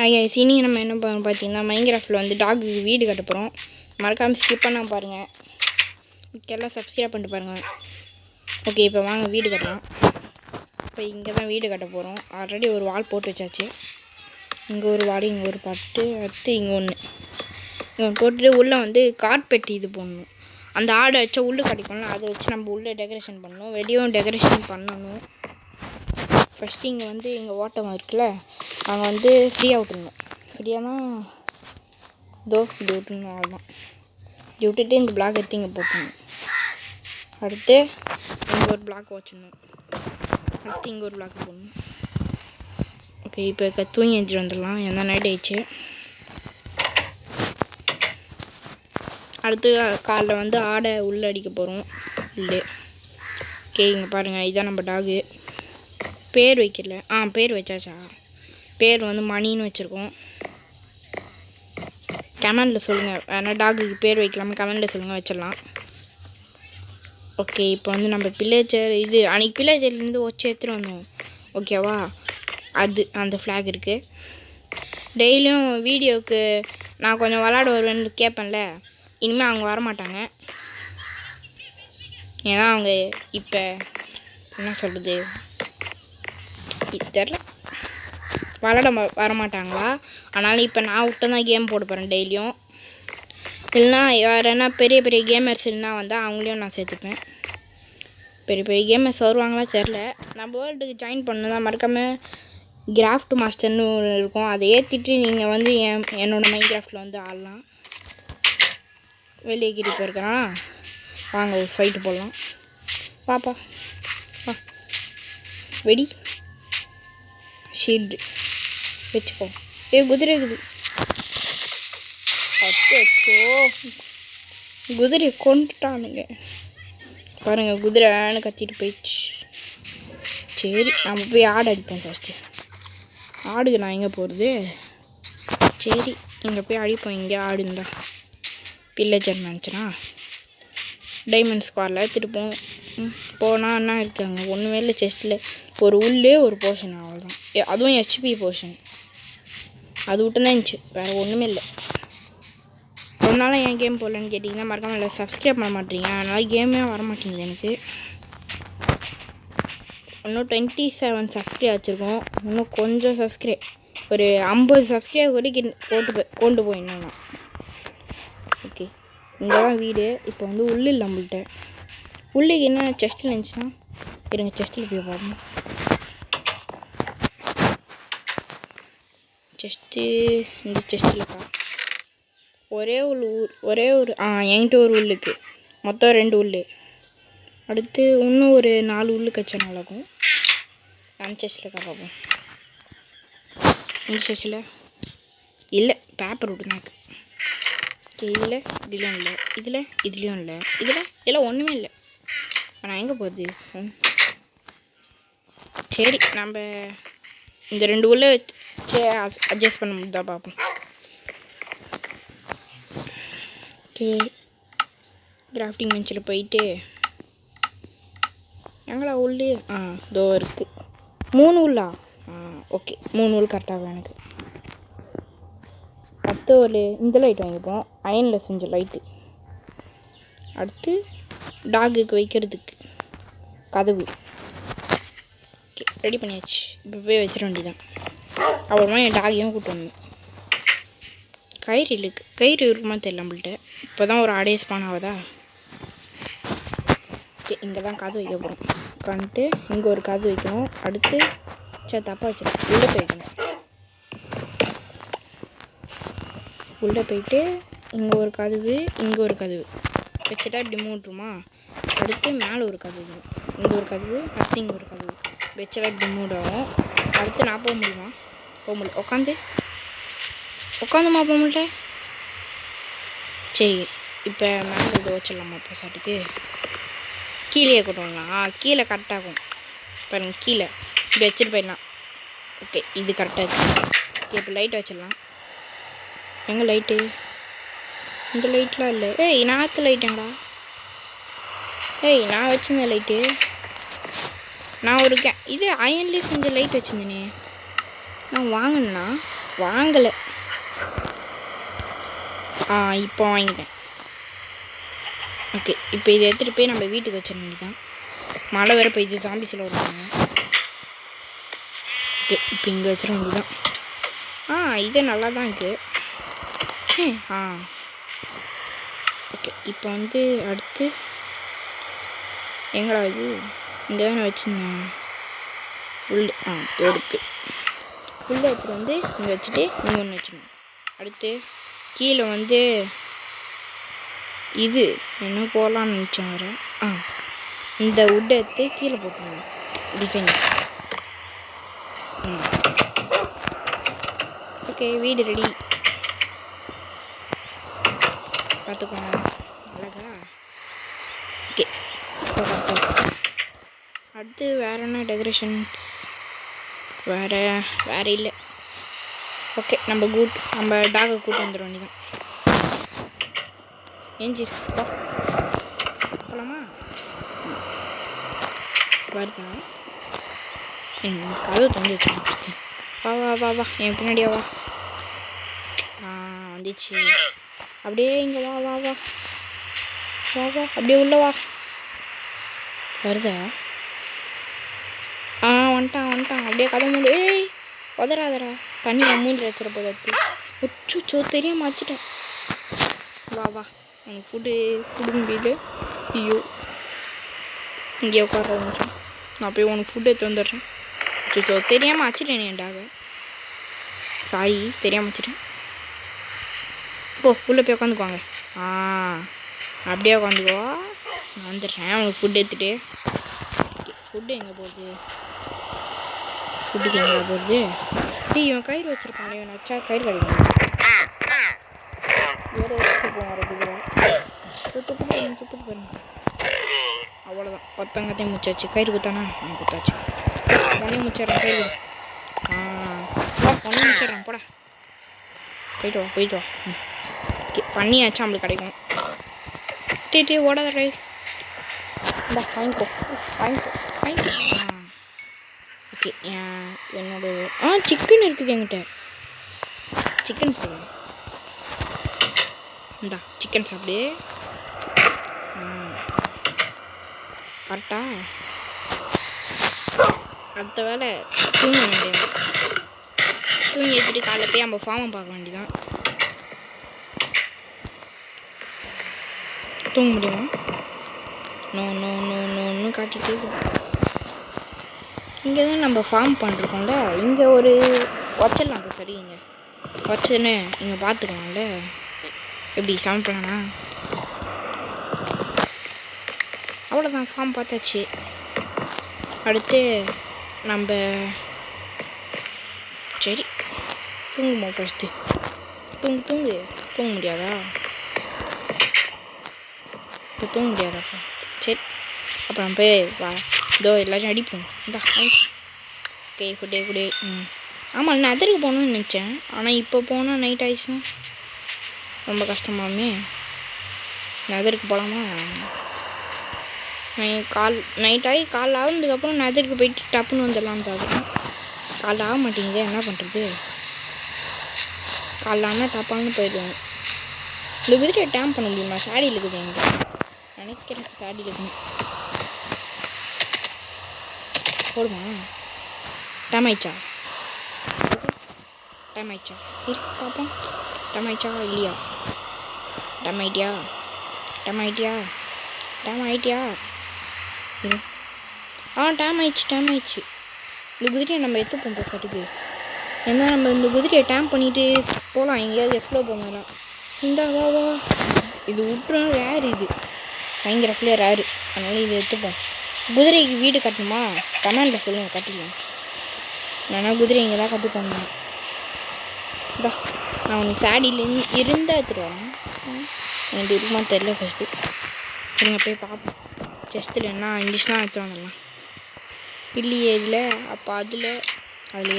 ஐயா சீனி நம்ம என்ன பண்ணுறோம் பார்த்தீங்கன்னா மைன்கிராஃப்டில் வந்து டாக்கு வீடு கட்ட போகிறோம். மறக்காமல் ஸ்கிப் பண்ணால் பாருங்கள். எல்லாம் சப்ஸ்கிரைப் பண்ணிட்டு பாருங்கள். ஓகே, இப்போ வாங்க வீடு கட்டலாம். இப்போ இங்கே தான் வீடு கட்ட போகிறோம். ஆல்ரெடி ஒரு வால் போட்டு வச்சாச்சு. இங்கே ஒரு வால், இங்கே ஒரு பட்டு, அடுத்து இங்கே இங்கே போட்டுட்டு உள்ளே வந்து கார்பெட் இது போடணும். அந்த ஆடை வச்சா உள்ளே கிடைக்கும்ல, அதை வச்சு நம்ம உள்ளே டெக்கரேஷன் பண்ணணும். வெளியும் டெக்கரேஷன் பண்ணணும். ஃபஸ்ட்டு இங்கே வந்து எங்கள் ஓட்டம் இருக்குல்ல, அங்கே வந்து ஃப்ரீயாக விட்டுருணும். ஃப்ரீயானா இப்படி விட்டுருணும். அவ்வளோதான். இப்படி விட்டுட்டு இந்த பிளாக் எடுத்து இங்கே போட்டுடணும். அடுத்து இங்கே ஒரு பிளாக் வச்சிடணும். அடுத்து இங்கே ஒரு பிளாக் போடணும். ஓகே, இப்போ தூங்கி எழுந்திட்டு வந்துடலாம். எந்த நைட் ஆயிடுச்சு. அடுத்து காலைல வந்து ஆடை உள்ளே அடிக்க போகிறோம். உள்ளே ஓகே, இங்கே பாருங்கள், இதுதான் நம்ம டாகு. பேர் வைக்கல. பேர் வச்சாச்சா? பேர் வந்து மணின்னு வச்சுருக்கோம். கமெண்டில் சொல்லுங்கள், வேணால் டாகுக்கு பேர் வைக்கலாமா கமெண்டில் சொல்லுங்கள், வச்சிடலாம். ஓகே, இப்போ வந்து நம்ம பில்லேஜர் இது அன்றைக்கி பில்லேஜர்லேருந்து வச்சு எடுத்துகிட்டு வந்தோம். ஓகேவா? அது அந்த ஃப்ளாக் இருக்குது. டெய்லியும் வீடியோவுக்கு நான் கொஞ்சம் விளாட வருவேன்னு கேட்பேன்ல, இனிமேல் அவங்க வரமாட்டாங்க. ஏன்னா அவங்க இப்போ என்ன சொல்கிறது தெரில, விளாட வரமாட்டாங்களா. அதனால் இப்போ நான் விட்டு தான் கேம் போட போகிறேன் டெய்லியும். இல்லைனா வேறு என்ன பெரிய பெரிய கேமர்ஸ் இல்லைனா வந்தால் அவங்களையும் நான் சேர்த்துப்பேன். பெரிய பெரிய கேமர்ஸ் வருவாங்களா தெரில. நான் வேர்ல்டுக்கு ஜாயின் பண்ணணும் தான். மறக்காமல் கிராஃப்ட் மாஸ்டர்னு இருக்கும், அதை ஏற்றிட்டு நீங்கள் வந்து என்னோடய மைன்கிராஃப்டில் வந்து ஆடலாம். வெளியே கிரி போயிருக்கிறான். வாங்க ஒரு ஃபைட்டு போடலாம். பாப்பா வா, வெடி ஷீல்டு வச்சுக்கோ. குதிரை இருக்குது. அச்சோ, குதிரையை கொண்டுட்டானுங்க பாருங்கள். குதிரைன்னு கத்திட்டு போயிடுச்சு. சரி, நம்ம போய் ஆடு அடிப்போம் ஃபஸ்ட்டு. ஆடுக்கு நான் எங்கே போகிறது? சரி, இங்கே போய் அடிப்போம். இங்கே ஆடு இருந்தா பில்லேஜர் நினச்சினா டைமண்ட் ஸ்குவாரில் எடுத்துகிட்டு போனால் என்ன இருக்காங்க? ஒன்றுமே இல்லை. செஸ்ட்டில் ஒரு உள்ளே ஒரு போர்ஷன், அவ்வளோதான். அதுவும் ஹெச்பி போர்ஷன். அது விட்டு தான் இருந்துச்சு, வேறு ஒன்றுமே இல்லை. ஒரு நாள் ஏன் கேம் போடலன்னு கேட்டிங்கன்னா மறக்காமல் இல்லை, சப்ஸ்கிரைப் பண்ண மாட்டீங்க. அதனால் கேமே வர மாட்டேங்குது எனக்கு. இன்னும் 27 சப்ஸ்கிரைப் வச்சுருக்கோம். இன்னும் கொஞ்சம் சப்ஸ்கிரைப், ஒரு 50 சப்ஸ்கிரைப் கூட கொண்டு போயிடணும் நான். ஓகே, இங்கே தான் வீடு. இப்போ வந்து உள்ளே இல்லை நம்மள்கிட்ட. உள்ளுக்கு என்ன செஸ்ட்டில் இருந்துச்சுன்னா இருங்க, செஸ்ட்டில் போய் பாருங்கள். செஸ்ட்டு இந்த செஸ்ட்டில்ப்பா ஒரே ஒரு என்கிட்ட ஒரு உள்ளுக்கு மொத்தம் 2 உள்ளு. அடுத்து இன்னும் ஒரு 4 உள்ளுக்கு வச்சா நல்லாயிருக்கும். அந்த செஸ்ட்டில் பார்ப்போம். இந்த செஸ்ட்டில் இல்லை, பேப்பர் விட்டு தான் இருக்குது. ஓகே, இதுலேயும் இல்லை, இதுலேயும் இல்லை, எல்லாம் ஒன்றுமே இல்லை. நான் எங்கே போகிறது? சரி, நம்ம இந்த 2 உள்ளே வச்சு அட்ஜஸ்ட் பண்ண முடியுதா பார்ப்போம். ஓகே, கிராஃப்டிங் பெஞ்சில் போயிட்டு எங்களா உள்ளே இதோ இருக்குது. 3 உள்ளா? ஓகே, 3 உள் கரெக்டாக எனக்கு. அடுத்து ஒரு இந்த லைட் வாங்கிப்போம், அயனில் செஞ்ச லைட்டு. அடுத்து டாகுக்கு வைக்கிறதுக்கு கதவு. ஓகே, ரெடி பண்ணியாச்சு. இப்போ போய் வச்சிட வேண்டியதான். அப்புறமா என் டாகையும் கூப்பிட்டு வரணும். கயிறு இருக்குமா தெரியல நம்மள்கிட்ட. இப்போ தான் ஒரு ஆடே ஸ்பான் ஆகுதா. ஓகே, இங்கே தான் கதவு வைக்க போகிறோம். உட்காந்துட்டு இங்கே ஒரு கதவு வைக்கணும். அடுத்து தப்பாக வச்சிடும், உள்ளே போய்க்கணும். உள்ளே போயிட்டு இங்கே ஒரு கதவு, இங்கே ஒரு கதவு வச்சுட்டா இப்படி மூட்டுருமா. அடுத்து மேலே ஒரு கதவு, இங்கே ஒரு கதவு, அடுத்து இங்கே ஒரு கதவு வச்சுட்டா இப்படி மூடாகும். அடுத்து நான் போக முடியுமா? போக முடியல. உட்காந்துமா போக முடியல. சரி, இப்போ மேலே இதை வச்சிடலாமா? இப்போ சாட்டுக்கு கீழே கொட்டுவாங்களா? கீழே கரெக்டாகும் பாருங்க. கீழே இப்படி வச்சுட்டு போயிடலாம். ஓகே, இது கரெக்டாக இருக்குது. இப்போ லைட் வச்சிடலாம். எங்கே லைட்டு? இந்த லைட்லாம் இல்லை. நாற்று லைட்டுங்களா? நான் வச்சுருந்தேன் லைட்டு. நான் ஒரு இது அயன்லேயே செஞ்ச லைட் வச்சுருந்தேனே நான் வாங்கினா. வாங்கலை. இப்போ வாங்கிட்டேன். ஓகே, இப்போ இதை எடுத்துகிட்டு போய் நம்ம வீட்டுக்கு வச்சிட வேண்டியதான். மழை வேறு பெய்யுது, ஜாம்பிஸில் வருவாங்க. ஓகே, இப்போ இங்கே வச்சிட வேண்டியதான். இது நல்லா தான் இருக்குது. ஓகே, இப்போ வந்து அடுத்து எங்கடா இது? இங்கே தானே வச்சுருந்தேன். உள்ளே இருக்குது. உள்ளே எடுத்துகிட்டு வந்து இங்கே வச்சுட்டு இங்கே ஒன்று வச்சுருந்தேன். அடுத்து கீழே வந்து இது என்ன போடலான்னு நினச்சேன் வேறு. இந்த உட்டை எடுத்து கீழே போட்டுருங்க டிசைன். ஓகே, வீடு ரெடி. பார்த்துக்கோங்க அழகா. ஓகே, அடுத்து வேறு என்ன டெக்கரேஷன்ஸ்? வேறு இல்லை. ஓகே, நம்ம டாகை கூட்டு வந்துட வேண்டியதான். ஏஞ்சி போகலாமா? வருதா? கதவு தொங்கி வச்சு. வா என் பின்னாடியா வா. வந்துச்சு. அப்படியே இங்கே வா அப்படியே உள்ள வா. வருதா? வந்துட்டான். அப்படியே கதை மூடு. உதறாதரா, தண்ணி மூஞ்சில் வச்சுற போதாச்சு. உச்சோ தெரியாம வச்சுட்டேன். வா உனக்கு ஃபுட்டு கொடுக்க முடியல. ஐயோ, இங்கே உட்கார நிமிஷம், நான் போய் உனக்கு ஃபுட்டு எடுத்து வந்துடுறேன். அச்சோ, தெரியாமல் வச்சுட்டேன் ஏன்டாக. சாரி, தெரியாமல் வச்சுட்டேன். உள்ளே போய் உட்காந்துக்குவாங்க. அப்படியே உட்காந்துக்குவா. நான் வந்துடுறேன் உனக்கு ஃபுட்டு எடுத்துகிட்டு. ஃபுட்டு எங்கே போகுது? ஃபுட்டுக்கு எங்கே போகுது? இவன் கயிறு வச்சுருக்கான். இவன் வச்சா கயிறு கிடைக்கும். வேறு வச்சுட்டு போவான். சுத்துட்டு பாருங்க. அவ்வளோதான், ஒருத்தங்கத்தையும் முச்சாச்சு. கயிறு குத்தானா? குத்தாச்சு. பொண்ணையும் முச்சிட்றேன். கயிறு பொண்ணையும் முச்சிட்றேன். போடா, போயிட்டு வா. பண்ணியாச்சும் நம்மளுக்கு கிடைக்கும். ஓடாத கயிறு. வாங்கிக்கோ. ஓகே, என்னோட சிக்கன் இருக்குது என்கிட்ட. சிக்கன் சாப்பிடு. சிக்கன் சாப்பிடு. கரெக்டா? அடுத்த வேலை தூங்க வேண்டியது. தூங்கி எடுத்துட்டு காலைல போய் நம்ம ஃபார்மை பார்க்க வேண்டியதான். தூங்க முடியுமா? நோ காட்டிட்டு இங்கே தான் நம்ம ஃபார்ம் பண்ணிருக்கோம்ல. இங்கே ஒரு வச்சிடலாம். சரி, இங்கே வச்சுன்னு இங்கே பார்த்துக்கலாம்ல எப்படி சமைப்பேனா. அவ்வளோதான், ஃபார்ம் பார்த்தாச்சு. அடுத்து நம்ம சரி தூங்குமா? ஃபஸ்ட்டு தூங்க முடியாதா? இப்போ தூங்க முடியாதாப்பா? சரி, அப்புறம் போய் இதோ எல்லாரும் அடிப்போம். ஓகே, ஃபுட்டே. ஆமாம், நான் அதற்கு போகணுன்னு நினச்சேன். ஆனால் இப்போ போனால் நைட் ஆயிடுச்சுன்னா ரொம்ப கஷ்டமாமே. நெதருக்கு போகலாமா? நைட் ஆகி காலைல ஆகுனதுக்கப்புறம் நெதருக்கு போயிட்டு டப்புன்னு வந்துடலான்னு பார்க்குறேன். காலைல ஆக மாட்டேங்குது, என்ன பண்ணுறது? காலைல ஆனால் டப்பான்னு போயிடுவேன். இந்த குதிரையை டேம் பண்ண முடியுமா? சாடியில் இருக்குது என்கிட்ட நினைக்கிறேன். சாடியில் இருக்குன்னு போடுமா? டைம் ஆயிடுச்சா? பார்ப்போம். டைம் ஆயிடுச்சா இல்லையா? டைம் ஆயிட்டியா? டைம் ஆயிடுச்சு. இந்த குதிரையை நம்ம எடுத்துப்போம் சட்டுக்கு. ஏன்னா நம்ம இந்த குதிரையை டேம் பண்ணிவிட்டு போகலாம். எங்கேயாவது எக்ஸ்ப்ளோர் பண்ணலாம். இந்த வா இது விட்டுரும். ரேர், இது பயங்கர ஃப்ளேர் ரேரு. அதனால் இது எடுத்துப்போம். குதிரைக்கு வீடு கட்டணுமா? கமெண்டில் சொல்லுங்கள், கட்டிக்கலாம். நான் குதிரை இங்கே தான் கட்டி போடணும். நான் உனக்கு ஃபேடியில் இருந்தால் எடுத்துகிட்டு வரேன். எனக்கு இருக்குமா தெரில. ஃபஸ்ட்டு நீங்கள் போய் பார்ப்போம். செஸ்ட்டில் என்ன இருந்துச்சுன்னா எடுத்து வந்துடலாம். இல்லையே இதில். அப்போ அதில்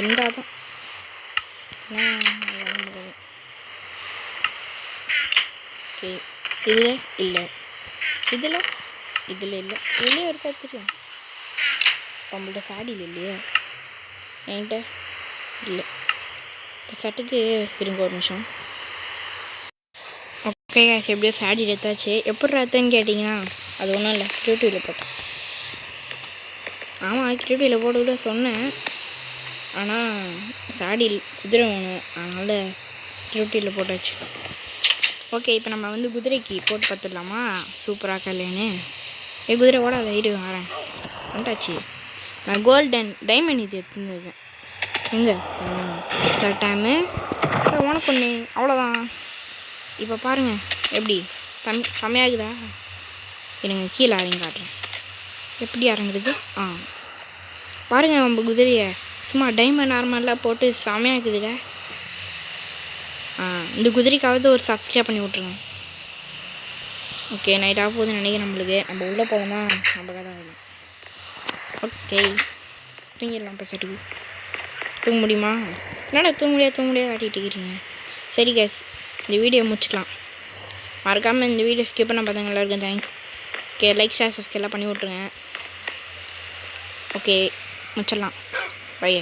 இருந்தால் தான் ஓகே. இதில் இல்லை. இல்லையே இருக்கா தெரியும். நம்மள்ட்ட சாடியில் இல்லையே. என்கிட்ட இல்லை. இப்போ சட்டுக்கு இருங்க ஒரு நிமிஷம். ஓகே கேஸ், எப்படியோ சாடி எடுத்தாச்சு. எப்படி ரத்தன்னு கேட்டிங்கன்னா அது ஒன்றும் இல்லை, கிரியேட்டிவில் போட்டேன். ஆமாம், கிரியேட்டிவில் போட்டு கூட சொன்னேன். ஆனால் சாடி குதிரை வேணும், அதனால் கிரியேட்டிவில் போட்டாச்சு. ஓகே, இப்போ நம்ம வந்து குதிரைக்கு போட்டு பார்த்துடலாமா சூப்பராக கல்யாணு. குதிரை கூட அதை இரு வரேன் வந்துட்டாச்சு. நான் கோல்டன் டைமண்ட் இது எடுத்துருந்துருக்கேன். எங்கே இந்த டைமு உனக்கு ஒன்று அவ்வளோதான். இப்போ பாருங்கள் எப்படி செமையாகுதா. இருங்க கீழே இறங்கி காட்டுறேன் எப்படி இறங்குறது. பாருங்கள் நம்ம குதிரையை சும்மா டைமண்ட் நார்மலாக போட்டு செமையாக்குதுல. இந்த குதிரைக்காவது ஒரு சப்ஸ்கிரைப் பண்ணி விட்ருங்க. ஓகே, நைட் ஆக போகுதுன்னு நினைக்கிறேன். நம்ம உள்ளே போகணுமா நம்ம கதை ஆகிடும். ஓகே, தூங்கிடலாம். இப்போ சட்டுக்கு தூங்க முடியுமா? என்னடா தூங்க முடியாது ஆட்டிகிட்டு இருக்கிறீங்க. சரி கேஸ், இந்த வீடியோ முடிச்சுக்கலாம். மறக்காமல் இந்த வீடியோ ஸ்கிப் பண்ண பார்த்தவங்க எல்லாருக்கும் thanks. Okay, like share subscribe எல்லாம் பண்ணி விட்ருங்க. ஓகே, முடிச்சிடலாம். பை.